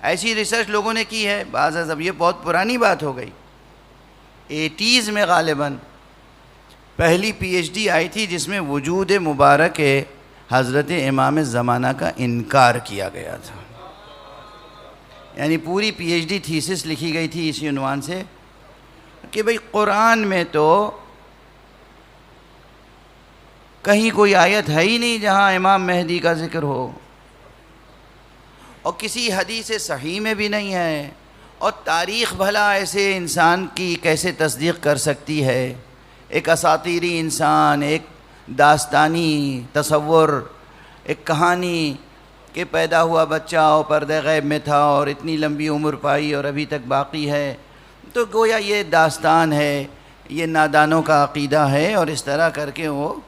ऐसी रिसर्च लोगों ने की है बाज़ अब ये बहुत पुरानी बात हो गई। 80s में गालिबन पहली PhD आई थी जिसमें वजूद मुबारक हज़रत इमाम ज़माना का इनकार किया गया था। यानी पूरी PhD थीसिस लिखी गई थी इसी उन्वान से कि भाई कुरान में तो कहीं कोई आयत है ही नहीं जहाँ इमाम मेहदी का ज़िक्र हो, और किसी हदीस सही में भी नहीं है, और तारीख़ भला ऐसे इंसान की कैसे तस्दीक़ कर सकती है। एक असातीरी इंसान, एक दास्तानी तसव्वुर, एक कहानी कि पैदा हुआ बच्चा और पर्दे गैब में था और इतनी लंबी उम्र पाई और अभी तक बाकी है, तो गोया ये दास्तान है, ये नादानों का अक़ीदा है। और इस तरह करके वो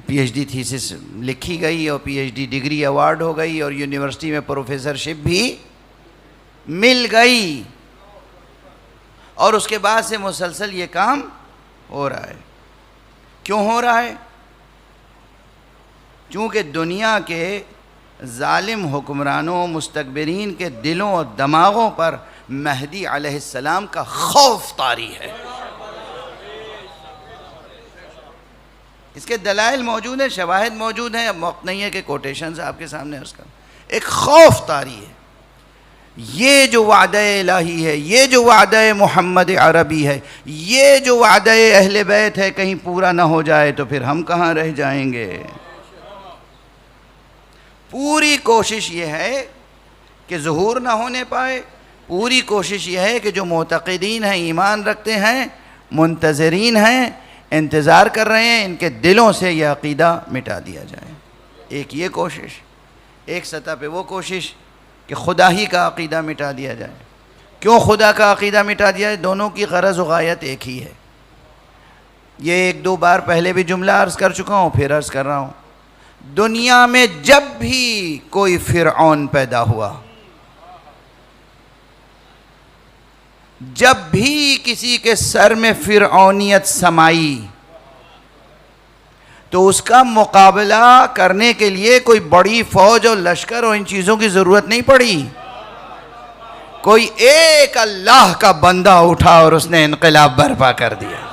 PhD थीसिस लिखी गई और PhD डिग्री अवार्ड हो गई और यूनिवर्सिटी में प्रोफेसरशिप भी मिल गई। और उसके बाद से मुसलसल ये काम हो रहा है। क्यों हो रहा है? चूँकि दुनिया के ज़ालिम हुक्मरानों मुस्तकबिरीन के दिलों और दिमागों पर महदी अलैहिस्सलाम का खौफ तारी है। इसके दलाइल मौजूद हैं, शवाहिद मौजूद हैं, अब वक्त नहीं है कि कोटेशंस आपके सामने अर्ज़ करूं। एक खौफ तारी है। ये जो वादा इलाही है, ये जो वादा मोहम्मद अरबी है, ये जो वादा अहले बैत है, कहीं पूरा ना हो जाए तो फिर हम कहाँ रह जाएंगे। पूरी कोशिश ये है कि ज़ुहूर ना होने पाए। पूरी कोशिश ये है कि जो मोतक़िदीन हैं, ईमान रखते हैं, मुंतज़रीन हैं, इंतज़ार कर रहे हैं, इनके दिलों से यह अक़ीदा मिटा दिया जाए। एक ये कोशिश, एक सतह पे वो कोशिश कि खुदा ही का अक़ीदा मिटा दिया जाए। क्यों खुदा का अक़ीदा मिटा दिया जाए? दोनों की ग़रज़ व गायत एक ही है। ये 1-2 बार पहले भी जुमला अर्ज़ कर चुका हूँ, फिर अर्ज़ कर रहा हूँ। दुनिया में जब भी कोई फ़िरऔन पैदा हुआ, जब भी किसी के सर में फ़िरऔनियत समाई, तो उसका मुकाबला करने के लिए कोई बड़ी फ़ौज और लश्कर और इन चीज़ों की ज़रूरत नहीं पड़ी। कोई एक अल्लाह का बंदा उठा और उसने इनक़िलाब बर्पा कर दिया।